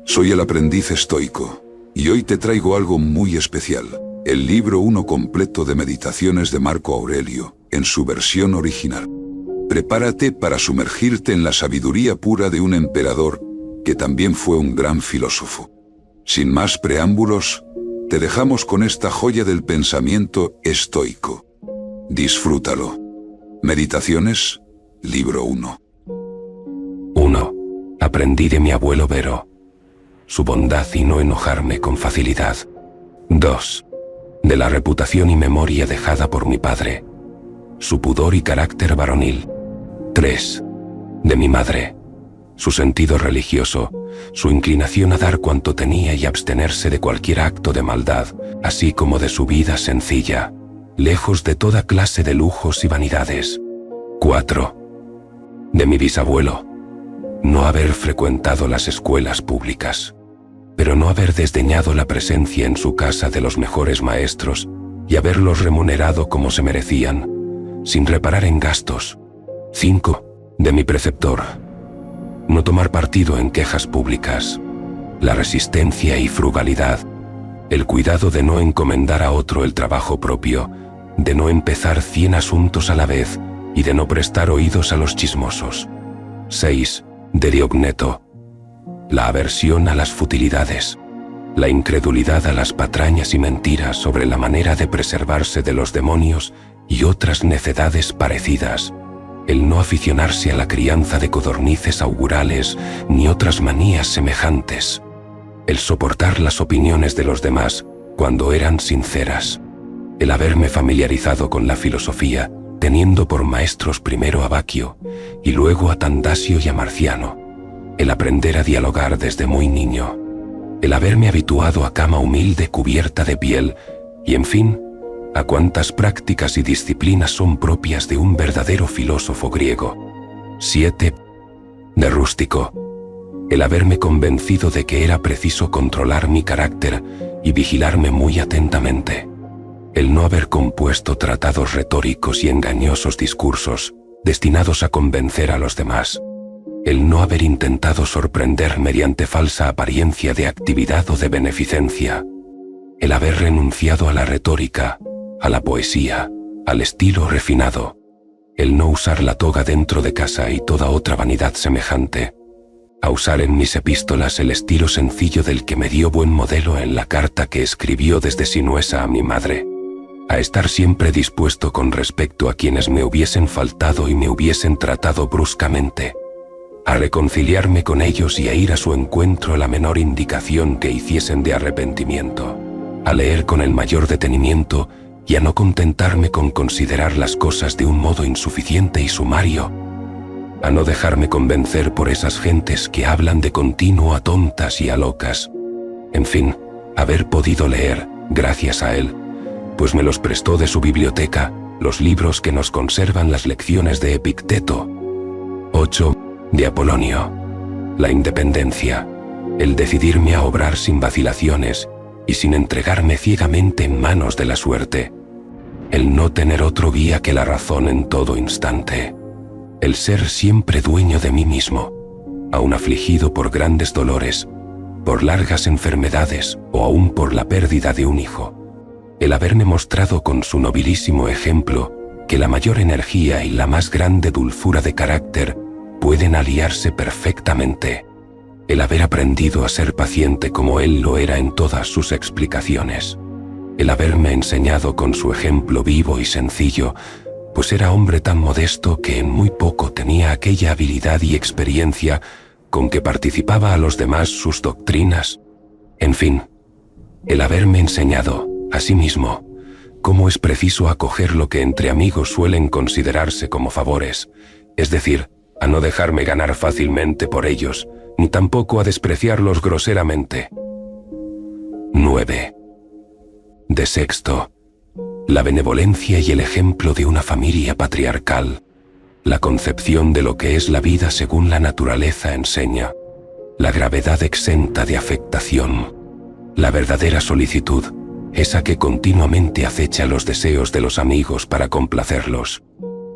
Soy el aprendiz estoico, y hoy te traigo algo muy especial, el libro 1 completo de meditaciones de Marco Aurelio, en su versión original. Prepárate para sumergirte en la sabiduría pura de un emperador que también fue un gran filósofo. Sin más preámbulos, te dejamos con esta joya del pensamiento estoico. Disfrútalo. Meditaciones, libro 1. 1. Aprendí de mi abuelo Vero. Su bondad y no enojarme con facilidad. 2. De la reputación y memoria dejada por mi padre. Su pudor y carácter varonil. 3. De mi madre. Su sentido religioso, su inclinación a dar cuanto tenía y abstenerse de cualquier acto de maldad, así como de su vida sencilla, lejos de toda clase de lujos y vanidades. 4. De mi bisabuelo. No haber frecuentado las escuelas públicas, pero no haber desdeñado la presencia en su casa de los mejores maestros y haberlos remunerado como se merecían, sin reparar en gastos. 5. De mi preceptor. No tomar partido en quejas públicas, la resistencia y frugalidad, el cuidado de no encomendar a otro el trabajo propio, de no empezar 100 asuntos a la vez y de no prestar oídos a los chismosos. 6. De Diogneto. La aversión a las futilidades, la incredulidad a las patrañas y mentiras sobre la manera de preservarse de los demonios y otras necedades parecidas, el no aficionarse a la crianza de codornices augurales ni otras manías semejantes, el soportar las opiniones de los demás cuando eran sinceras, el haberme familiarizado con la filosofía, teniendo por maestros primero a Baquio y luego a Tandasio y a Marciano, el aprender a dialogar desde muy niño, el haberme habituado a cama humilde cubierta de piel y, en fin, a cuantas prácticas y disciplinas son propias de un verdadero filósofo griego. 7. De rústico. El haberme convencido de que era preciso controlar mi carácter y vigilarme muy atentamente. El no haber compuesto tratados retóricos y engañosos discursos destinados a convencer a los demás. El no haber intentado sorprender mediante falsa apariencia de actividad o de beneficencia. El haber renunciado a la retórica, a la poesía, al estilo refinado. El no usar la toga dentro de casa y toda otra vanidad semejante. A usar en mis epístolas el estilo sencillo del que me dio buen modelo en la carta que escribió desde Sinuesa a mi madre. A estar siempre dispuesto con respecto a quienes me hubiesen faltado y me hubiesen tratado bruscamente. A reconciliarme con ellos y a ir a su encuentro a la menor indicación que hiciesen de arrepentimiento. A leer con el mayor detenimiento y a no contentarme con considerar las cosas de un modo insuficiente y sumario. A no dejarme convencer por esas gentes que hablan de continuo a tontas y a locas. En fin, haber podido leer, gracias a él, pues me los prestó de su biblioteca, los libros que nos conservan las lecciones de Epicteto. 8. De Apolonio. La independencia, el decidirme a obrar sin vacilaciones y sin entregarme ciegamente en manos de la suerte. El no tener otro guía que la razón en todo instante. El ser siempre dueño de mí mismo, aun afligido por grandes dolores, por largas enfermedades o aún por la pérdida de un hijo. El haberme mostrado con su nobilísimo ejemplo que la mayor energía y la más grande dulzura de carácter pueden aliarse perfectamente. El haber aprendido a ser paciente como él lo era en todas sus explicaciones. El haberme enseñado con su ejemplo vivo y sencillo, pues era hombre tan modesto que en muy poco tenía aquella habilidad y experiencia con que participaba a los demás sus doctrinas. En fin, el haberme enseñado, asimismo, cómo es preciso acoger lo que entre amigos suelen considerarse como favores, es decir, a no dejarme ganar fácilmente por ellos, ni tampoco a despreciarlos groseramente. 9. De Sexto. La benevolencia y el ejemplo de una familia patriarcal, la concepción de lo que es la vida según la naturaleza enseña, la gravedad exenta de afectación, la verdadera solicitud, esa que continuamente acecha los deseos de los amigos para complacerlos,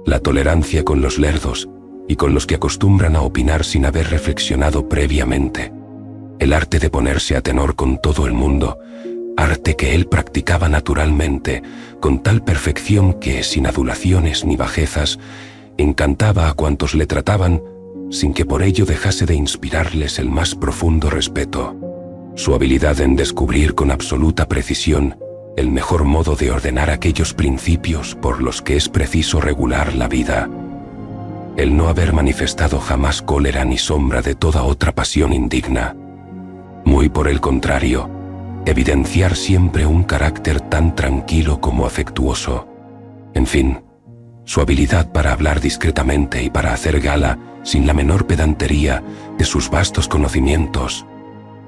la tolerancia con los lerdos y con los que acostumbran a opinar sin haber reflexionado previamente, el arte de ponerse a tenor con todo el mundo, arte que él practicaba naturalmente, con tal perfección que, sin adulaciones ni bajezas, encantaba a cuantos le trataban, sin que por ello dejase de inspirarles el más profundo respeto. Su habilidad en descubrir con absoluta precisión el mejor modo de ordenar aquellos principios por los que es preciso regular la vida. El no haber manifestado jamás cólera ni sombra de toda otra pasión indigna. Muy por el contrario, evidenciar siempre un carácter tan tranquilo como afectuoso. En fin, su habilidad para hablar discretamente y para hacer gala, sin la menor pedantería, de sus vastos conocimientos.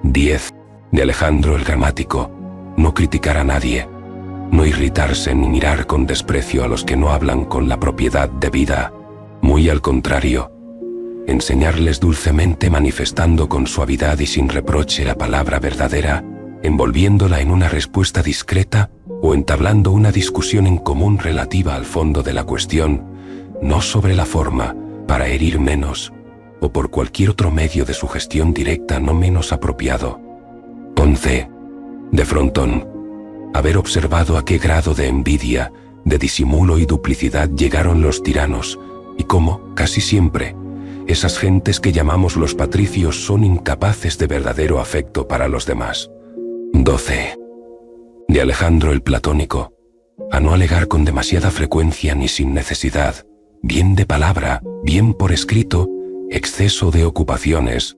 10. De Alejandro el Gramático. No criticar a nadie. No irritarse ni mirar con desprecio a los que no hablan con la propiedad debida. Muy al contrario. Enseñarles dulcemente manifestando con suavidad y sin reproche la palabra verdadera, envolviéndola en una respuesta discreta o entablando una discusión en común relativa al fondo de la cuestión, no sobre la forma, para herir menos, o por cualquier otro medio de sugestión directa no menos apropiado. 11. De frontón. Haber observado a qué grado de envidia, de disimulo y duplicidad llegaron los tiranos, y cómo, casi siempre, esas gentes que llamamos los patricios son incapaces de verdadero afecto para los demás. 12. De Alejandro el Platónico. A no alegar con demasiada frecuencia ni sin necesidad, bien de palabra, bien por escrito, exceso de ocupaciones.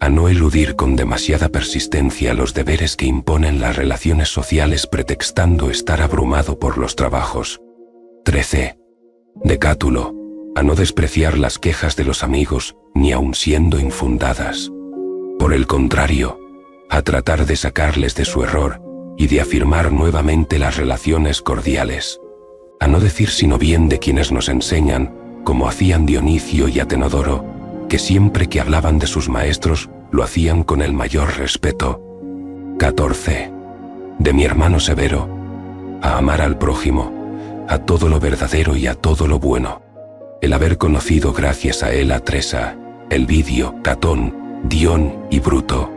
A no eludir con demasiada persistencia los deberes que imponen las relaciones sociales pretextando estar abrumado por los trabajos. 13. De Cátulo. A no despreciar las quejas de los amigos, ni aun siendo infundadas. Por el contrario, a tratar de sacarles de su error y de afirmar nuevamente las relaciones cordiales. A no decir sino bien de quienes nos enseñan, como hacían Dionisio y Atenodoro, que siempre que hablaban de sus maestros lo hacían con el mayor respeto. 14. De mi hermano Severo. A amar al prójimo, a todo lo verdadero y a todo lo bueno. El haber conocido gracias a él a Tresa, Elvidio, Catón, Dion y Bruto.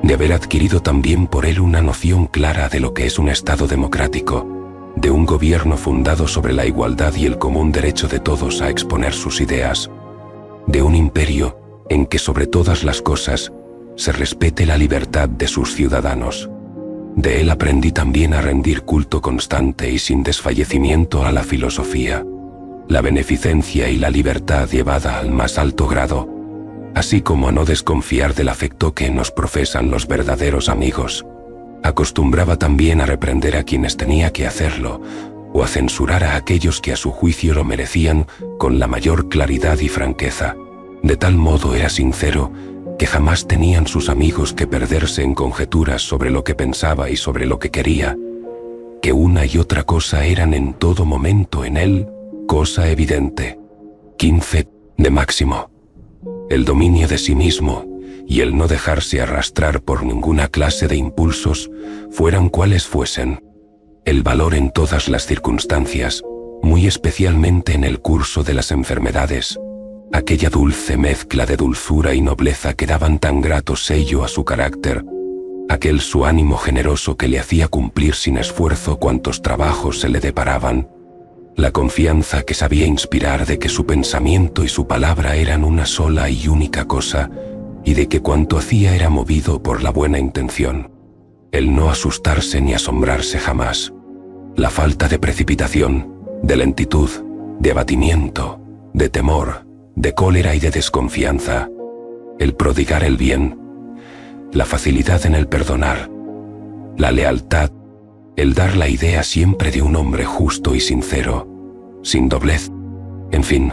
De haber adquirido también por él una noción clara de lo que es un Estado democrático, de un gobierno fundado sobre la igualdad y el común derecho de todos a exponer sus ideas, de un imperio en que sobre todas las cosas se respete la libertad de sus ciudadanos. De él aprendí también a rendir culto constante y sin desfallecimiento a la filosofía, la beneficencia y la libertad llevada al más alto grado, así como a no desconfiar del afecto que nos profesan los verdaderos amigos. Acostumbraba también a reprender a quienes tenía que hacerlo, o a censurar a aquellos que a su juicio lo merecían con la mayor claridad y franqueza. De tal modo era sincero que jamás tenían sus amigos que perderse en conjeturas sobre lo que pensaba y sobre lo que quería, que una y otra cosa eran en todo momento en él cosa evidente. 15. De Máximo. El dominio de sí mismo y el no dejarse arrastrar por ninguna clase de impulsos, fueran cuales fuesen. El valor en todas las circunstancias, muy especialmente en el curso de las enfermedades. Aquella dulce mezcla de dulzura y nobleza que daban tan grato sello a su carácter. Aquel su ánimo generoso que le hacía cumplir sin esfuerzo cuantos trabajos se le deparaban. La confianza que sabía inspirar de que su pensamiento y su palabra eran una sola y única cosa, y de que cuanto hacía era movido por la buena intención. El no asustarse ni asombrarse jamás. La falta de precipitación, de lentitud, de abatimiento, de temor, de cólera y de desconfianza. El prodigar el bien, la facilidad en el perdonar, la lealtad, el dar la idea siempre de un hombre justo y sincero, sin doblez. En fin,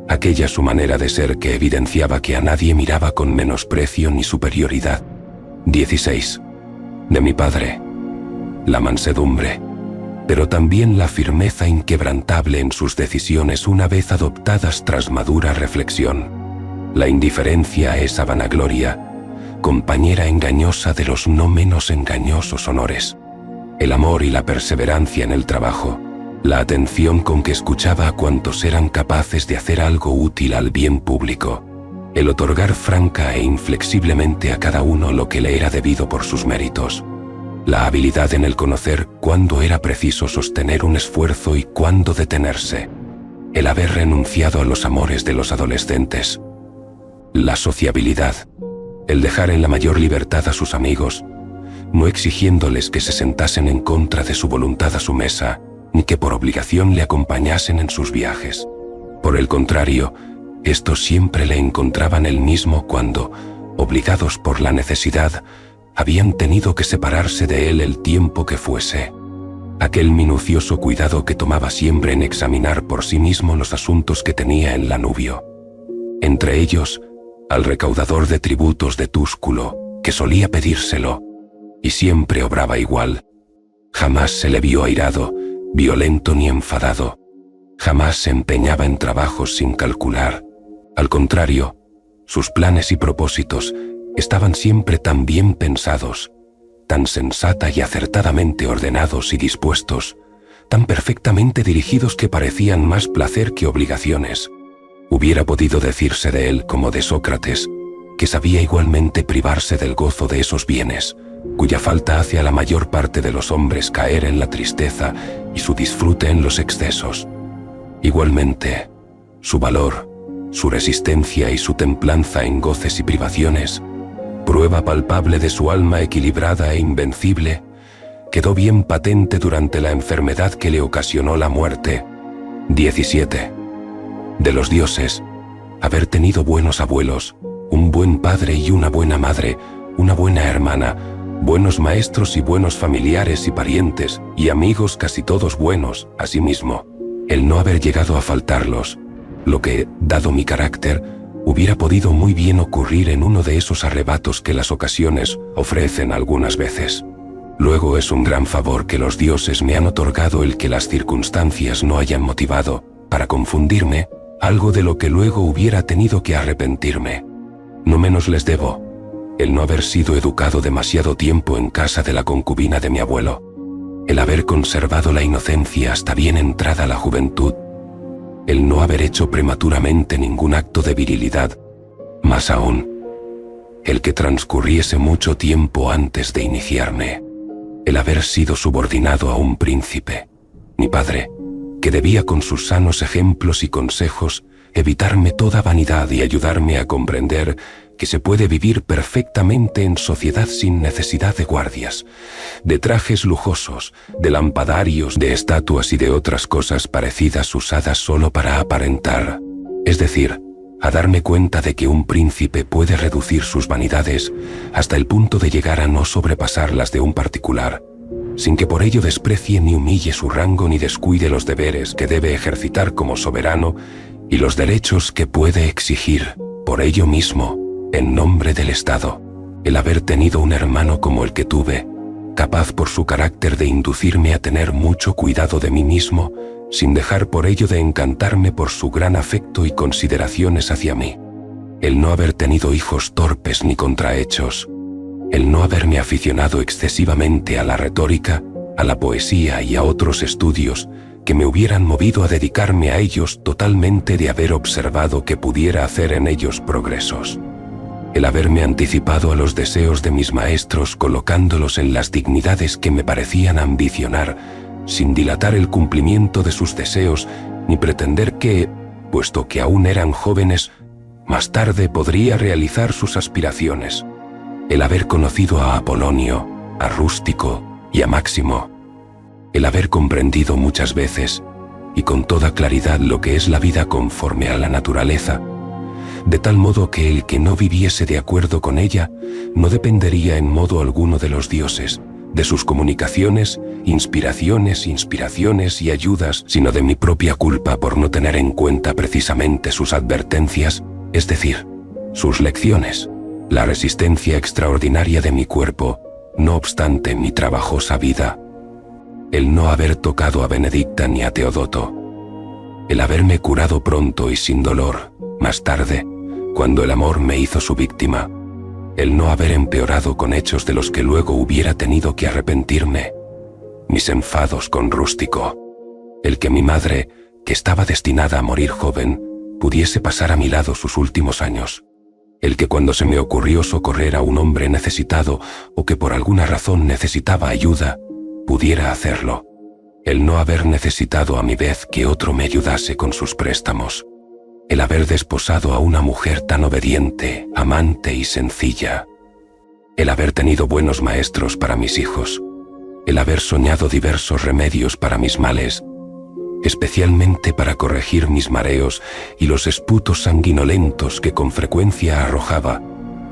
aquella su manera de ser que evidenciaba que a nadie miraba con menosprecio ni superioridad. 16. De mi padre. La mansedumbre, pero también la firmeza inquebrantable en sus decisiones una vez adoptadas tras madura reflexión. La indiferencia a esa vanagloria, compañera engañosa de los no menos engañosos honores. El amor y la perseverancia en el trabajo, la atención con que escuchaba a cuantos eran capaces de hacer algo útil al bien público, el otorgar franca e inflexiblemente a cada uno lo que le era debido por sus méritos, la habilidad en el conocer cuándo era preciso sostener un esfuerzo y cuándo detenerse, el haber renunciado a los amores de los adolescentes, la sociabilidad, el dejar en la mayor libertad a sus amigos, no exigiéndoles que se sentasen en contra de su voluntad a su mesa, ni que por obligación le acompañasen en sus viajes. Por el contrario, estos siempre le encontraban el mismo cuando, obligados por la necesidad, habían tenido que separarse de él el tiempo que fuese. Aquel minucioso cuidado que tomaba siempre en examinar por sí mismo los asuntos que tenía en Lanubio. Entre ellos, al recaudador de tributos de Túsculo, que solía pedírselo, y siempre obraba igual. Jamás se le vio airado, violento ni enfadado. Jamás se empeñaba en trabajos sin calcular. Al contrario, sus planes y propósitos estaban siempre tan bien pensados, tan sensata y acertadamente ordenados y dispuestos, tan perfectamente dirigidos que parecían más placer que obligaciones. Hubiera podido decirse de él como de Sócrates, que sabía igualmente privarse del gozo de esos bienes, cuya falta hace a la mayor parte de los hombres caer en la tristeza y su disfrute en los excesos. Igualmente, su valor, su resistencia y su templanza en goces y privaciones, prueba palpable de su alma equilibrada e invencible, quedó bien patente durante la enfermedad que le ocasionó la muerte. 17. De los dioses, haber tenido buenos abuelos, un buen padre y una buena madre, una buena hermana, buenos maestros y buenos familiares y parientes, y amigos casi todos buenos, asimismo, el no haber llegado a faltarlos, lo que, dado mi carácter, hubiera podido muy bien ocurrir en uno de esos arrebatos que las ocasiones ofrecen algunas veces. Luego es un gran favor que los dioses me han otorgado el que las circunstancias no hayan motivado, para confundirme, algo de lo que luego hubiera tenido que arrepentirme. No menos les debo el no haber sido educado demasiado tiempo en casa de la concubina de mi abuelo, el haber conservado la inocencia hasta bien entrada la juventud, el no haber hecho prematuramente ningún acto de virilidad, más aún, el que transcurriese mucho tiempo antes de iniciarme, el haber sido subordinado a un príncipe, mi padre, que debía con sus sanos ejemplos y consejos evitarme toda vanidad y ayudarme a comprender que se puede vivir perfectamente en sociedad sin necesidad de guardias, de trajes lujosos, de lampadarios, de estatuas y de otras cosas parecidas usadas solo para aparentar. Es decir, a darme cuenta de que un príncipe puede reducir sus vanidades hasta el punto de llegar a no sobrepasar las de un particular, sin que por ello desprecie ni humille su rango ni descuide los deberes que debe ejercitar como soberano y los derechos que puede exigir, por ello mismo, en nombre del Estado. El haber tenido un hermano como el que tuve, capaz por su carácter de inducirme a tener mucho cuidado de mí mismo, sin dejar por ello de encantarme por su gran afecto y consideraciones hacia mí. El no haber tenido hijos torpes ni contrahechos. El no haberme aficionado excesivamente a la retórica, a la poesía y a otros estudios que me hubieran movido a dedicarme a ellos totalmente de haber observado que pudiera hacer en ellos progresos. El haberme anticipado a los deseos de mis maestros colocándolos en las dignidades que me parecían ambicionar, sin dilatar el cumplimiento de sus deseos, ni pretender que, puesto que aún eran jóvenes, más tarde podría realizar sus aspiraciones. El haber conocido a Apolonio, a Rústico y a Máximo. El haber comprendido muchas veces, y con toda claridad lo que es la vida conforme a la naturaleza, de tal modo que el que no viviese de acuerdo con ella no dependería en modo alguno de los dioses, de sus comunicaciones, inspiraciones y ayudas, sino de mi propia culpa por no tener en cuenta precisamente sus advertencias, es decir, sus lecciones, la resistencia extraordinaria de mi cuerpo, no obstante mi trabajosa vida, el no haber tocado a Benedicta ni a Teodoto, el haberme curado pronto y sin dolor, más tarde, cuando el amor me hizo su víctima, el no haber empeorado con hechos de los que luego hubiera tenido que arrepentirme, mis enfados con Rústico, el que mi madre, que estaba destinada a morir joven, pudiese pasar a mi lado sus últimos años, El que cuando se me ocurrió socorrer a un hombre necesitado o que por alguna razón necesitaba ayuda, pudiera hacerlo. El no haber necesitado a mi vez que otro me ayudase con sus préstamos. El haber desposado a una mujer tan obediente, amante y sencilla. El haber tenido buenos maestros para mis hijos. El haber soñado diversos remedios para mis males, especialmente para corregir mis mareos y los esputos sanguinolentos que con frecuencia arrojaba,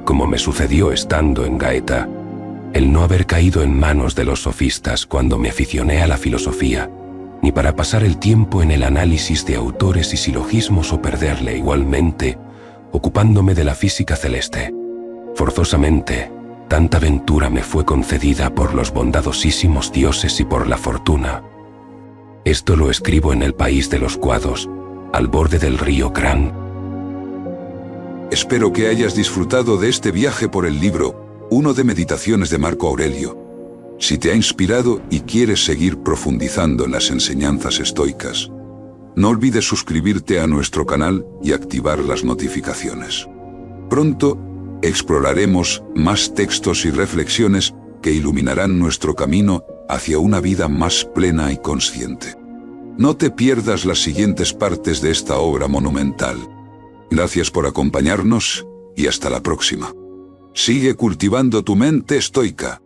como me sucedió estando en Gaeta. El no haber caído en manos de los sofistas cuando me aficioné a la filosofía, ni para pasar el tiempo en el análisis de autores y silogismos o perderle igualmente, ocupándome de la física celeste. Forzosamente, tanta ventura me fue concedida por los bondadosísimos dioses y por la fortuna. Esto lo escribo en el país de los Cuados, al borde del río Cran. Espero que hayas disfrutado de este viaje por el libro 1 de Meditaciones de Marco Aurelio. Si te ha inspirado y quieres seguir profundizando en las enseñanzas estoicas, no olvides suscribirte a nuestro canal y activar las notificaciones. Pronto exploraremos más textos y reflexiones que iluminarán nuestro camino hacia una vida más plena y consciente. No te pierdas las siguientes partes de esta obra monumental. Gracias por acompañarnos y hasta la próxima. Sigue cultivando tu mente estoica.